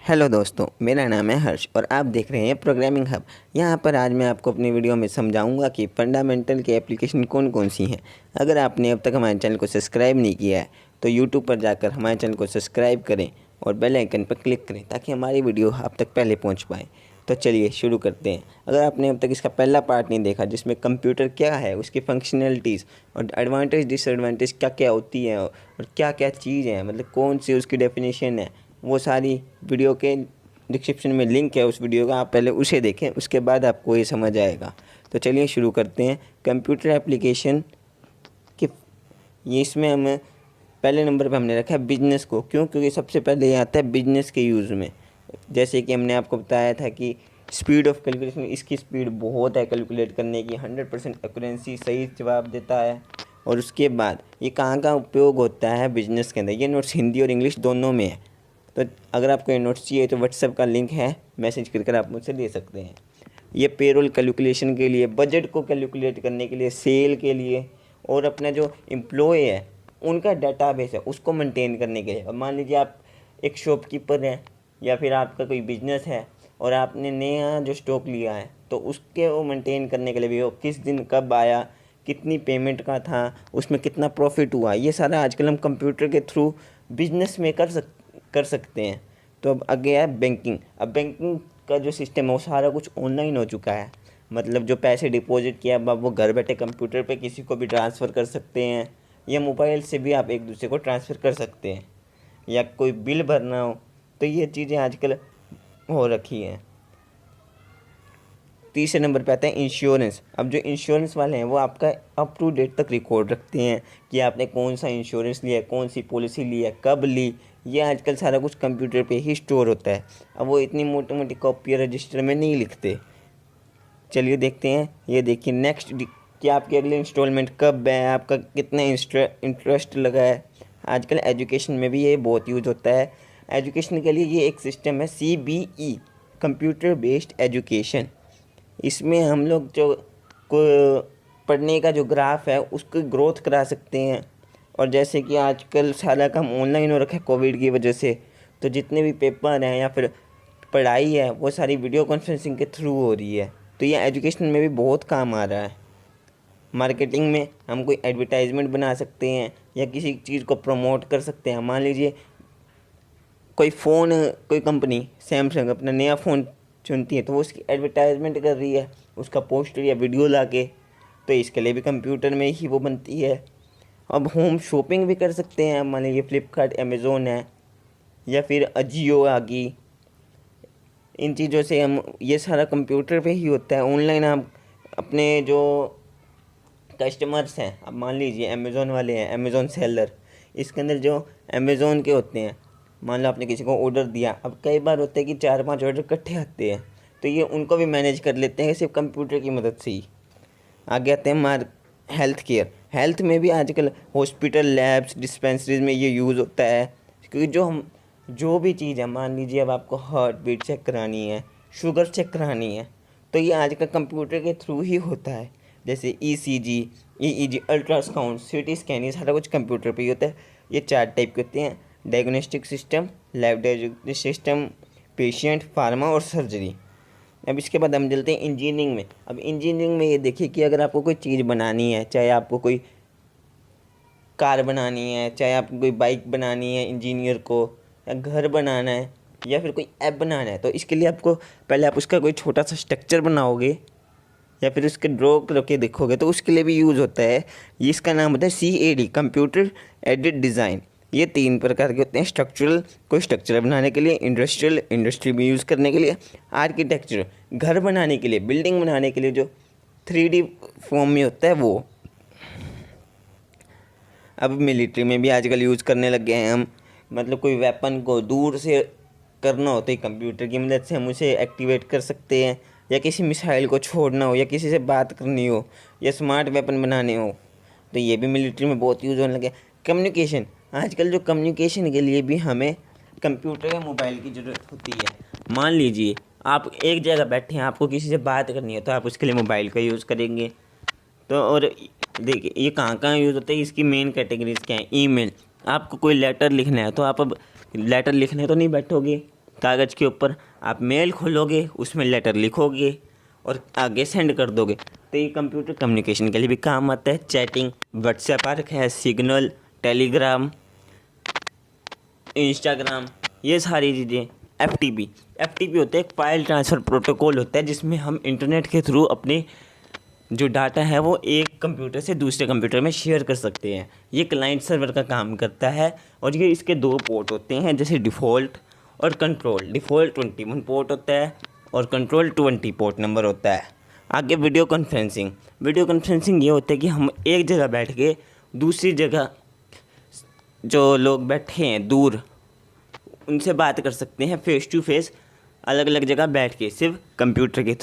Hello दोस्तों, मेरा नाम है हर्ष और आप देख रहे हैं प्रोग्रामिंग हब। यहाँ पर आज मैं आपको अपनी वीडियो में समझाऊंगा कि फंडामेंटल के एप्लीकेशन कौन कौन सी हैं। अगर आपने अब तक हमारे चैनल को सब्सक्राइब नहीं किया है तो यूट्यूब पर जाकर हमारे चैनल को सब्सक्राइब करें और बेल आइकन पर क्लिक करें ताकि हमारी वीडियो आप तक पहले पहुँच पाए। तो चलिए शुरू करते हैं। अगर आपने अब तक इसका पहला पार्ट नहीं देखा जिसमें कंप्यूटर क्या है, उसकी फंक्शनैलिटीज़ और एडवांटेज डिसएडवांटेज क्या क्या होती है और क्या क्या चीज़ है, मतलब कौन सी उसकी डेफिनेशन है, वो सारी वीडियो के डिस्क्रिप्शन में लिंक है उस वीडियो का, आप पहले उसे देखें, उसके बाद आपको ये समझ आएगा। तो चलिए शुरू करते हैं। कंप्यूटर एप्लीकेशन के ये इसमें हम पहले नंबर पे हमने रखा है बिजनेस को। क्यों? क्योंकि सबसे पहले ये आता है बिजनेस के यूज़ में। जैसे कि हमने आपको बताया था कि स्पीड ऑफ कैलकुलेशन, इसकी स्पीड बहुत है कैलकुलेट करने की, 100% एक्यूरेंसी, सही जवाब देता है। और उसके बाद ये कहाँ का उपयोग होता है बिजनेस के अंदर, ये नोट्स हिंदी और इंग्लिश दोनों में है। तो अगर आपको ये नोट्स चाहिए तो व्हाट्सएप का लिंक है, मैसेज कर आप मुझसे ले सकते हैं। ये पेरोल कैलकुलेशन के लिए, बजट को कैलकुलेट करने के लिए, सेल के लिए, और अपना जो एम्प्लॉय है उनका डाटाबेस है उसको मेंटेन करने के लिए। अब मान लीजिए आप एक शॉपकीपर हैं या फिर आपका कोई बिजनेस है और आपने नया जो स्टॉक लिया है तो उसके वो मेंटेन करने के लिए भी, वो किस दिन कब आया, कितनी पेमेंट का था, उसमें कितना प्रॉफिट हुआ, ये सारा आजकल हम कंप्यूटर के थ्रू बिजनेस में कर सकते हैं। तो अब आगे है बैंकिंग। अब बैंकिंग का जो सिस्टम है वो सारा कुछ ऑनलाइन हो चुका है। मतलब जो पैसे डिपॉजिट किया अब वो घर बैठे कंप्यूटर पे किसी को भी ट्रांसफ़र कर सकते हैं, या मोबाइल से भी आप एक दूसरे को ट्रांसफ़र कर सकते हैं, या कोई बिल भरना हो तो ये चीज़ें आजकल हो रखी हैं। तीसरे नंबर पे आता है इंश्योरेंस। अब जो इंश्योरेंस वाले हैं वो आपका अप टू डेट तक रिकॉर्ड रखते हैं कि आपने कौन सा इंश्योरेंस लिया है, कौन सी पॉलिसी ली है, कब ली। ये आजकल सारा कुछ कंप्यूटर पे ही स्टोर होता है। अब वो इतनी मोटी मोटी कॉपी रजिस्टर में नहीं लिखते। चलिए देखते हैं। ये देखिए नेक्स्ट कि आपकी अगली इंस्टॉलमेंट कब है, आपका कितना इंटरेस्ट लगा है। आजकल एजुकेशन में भी ये बहुत यूज होता है। एजुकेशन के लिए ये एक सिस्टम है CBE, कंप्यूटर बेस्ड एजुकेशन। इसमें हम लोग जो को पढ़ने का जो ग्राफ है उसको ग्रोथ करा सकते हैं। और जैसे कि आजकल सारा काम ऑनलाइन हो रखा है कोविड की वजह से, तो जितने भी पेपर हैं या फिर पढ़ाई है वो सारी वीडियो कॉन्फ्रेंसिंग के थ्रू हो रही है। तो ये एजुकेशन में भी बहुत काम आ रहा है। मार्केटिंग में हम कोई एडवर्टाइजमेंट बना सकते हैं या किसी चीज़ को प्रमोट कर सकते हैं। मान लीजिए कोई कंपनी सैमसंग अपना नया फ़ोन चुनती है तो वो उसकी एडवर्टाइजमेंट कर रही है, उसका पोस्टर या वीडियो ला के, तो इसके लिए भी कंप्यूटर में ही वो बनती है। अब होम शॉपिंग भी कर सकते हैं। मान लीजिए फ्लिपकार्ट, अमेज़ोन है या फिर अजियो आ गई। इन चीज़ों से हम, ये सारा कंप्यूटर पे ही होता है। ऑनलाइन आप अपने जो कस्टमर्स हैं, अब मान लीजिए अमेज़ोन वाले हैं, अमेज़ोन सेलर, इसके अंदर जो अमेज़ोन के होते हैं, मान लो आपने किसी को ऑर्डर दिया, अब कई बार होता है कि 4-5 ऑर्डर इकट्ठे आते हैं, तो ये उनको भी मैनेज कर लेते हैं सिर्फ कंप्यूटर की मदद से ही। आगे आते हैं हेल्थ केयर। हेल्थ में भी आजकल हॉस्पिटल, लैब्स, डिस्पेंसरीज में ये यूज़ होता है। क्योंकि जो भी चीज़ है, मान लीजिए अब आपको हार्ट बीट चेक करानी है, शुगर चेक करानी है, तो ये आजकल कंप्यूटर के थ्रू ही होता है। जैसे ECG, अल्ट्रासाउंड, CT स्कैन, ये सारा कुछ कंप्यूटर पे ही होता है। ये 4 टाइप के होते हैं: diagnostic system, lab diagnostic system, patient, pharma और सर्जरी। अब इसके बाद हम चलते हैं इंजीनियरिंग में। अब इंजीनियरिंग में ये देखिए कि अगर आपको कोई चीज़ बनानी है, चाहे आपको कोई कार बनानी है, चाहे आपको कोई बाइक बनानी है इंजीनियर को, या घर बनाना है, या फिर कोई ऐप बनाना है, तो इसके लिए आपको पहले आप उसका कोई छोटा सा स्ट्रक्चर बनाओगे या फिर उसके ड्रॉ करके देखोगे, तो उसके लिए भी यूज़ होता है। ये इसका नाम होता है CAD, कंप्यूटर एडेड डिज़ाइन। ये 3 प्रकार के होते हैं: स्ट्रक्चरल, कोई स्ट्रक्चर बनाने के लिए; इंडस्ट्रियल, इंडस्ट्री में यूज़ करने के लिए; आर्किटेक्चर, घर बनाने के लिए, बिल्डिंग बनाने के लिए जो 3D फॉर्म में होता है वो। अब मिलिट्री में भी आजकल यूज़ करने लग गए हैं हम। मतलब कोई वेपन को दूर से करना हो तो कंप्यूटर की मदद से हम उसे एक्टिवेट कर सकते हैं, या किसी मिसाइल को छोड़ना हो, या किसी से बात करनी हो, या स्मार्ट वेपन बनाने हो, तो ये भी मिलिट्री में बहुत यूज़ होने लगे। कम्युनिकेशन, आजकल जो कम्युनिकेशन के लिए भी हमें कंप्यूटर या मोबाइल की ज़रूरत होती है। मान लीजिए आप एक जगह बैठे हैं, आपको किसी से बात करनी है तो आप उसके लिए मोबाइल का यूज़ करेंगे। तो और देखिए ये कहाँ कहाँ यूज़ होता है, इसकी मेन कैटेगरीज क्या है। ईमेल, आपको कोई लेटर लिखना है तो आप अब लेटर लिखने तो नहीं बैठोगे, कागज़ के ऊपर आप मेल खोलोगे, उसमें लेटर लिखोगे और आगे सेंड कर दोगे। तो ये कंप्यूटर कम्युनिकेशन के लिए भी काम आता है। चैटिंग, व्हाट्सएप आ रखा है, सिग्नल, टेलीग्राम, इंस्टाग्राम, ये सारी चीज़ें। एफ टी पी होता है एक फाइल ट्रांसफ़र प्रोटोकॉल होता है, जिसमें हम इंटरनेट के थ्रू अपने जो डाटा है वो एक कंप्यूटर से दूसरे कंप्यूटर में शेयर कर सकते हैं। ये क्लाइंट सर्वर का काम करता है और ये इसके 2 पोर्ट होते हैं, जैसे डिफ़ॉल्ट और कंट्रोल। डिफ़ॉल्ट 21 पोर्ट होता है और कंट्रोल 20 पोर्ट नंबर होता है। आगे वीडियो कॉन्फ्रेंसिंग ये होता है कि हम एक जगह बैठ के दूसरी जगह जो लोग बैठे हैं दूर, उनसे बात कर सकते हैं फेस टू फेस, अलग अलग जगह बैठ के, सिर्फ कंप्यूटर के थ्रू।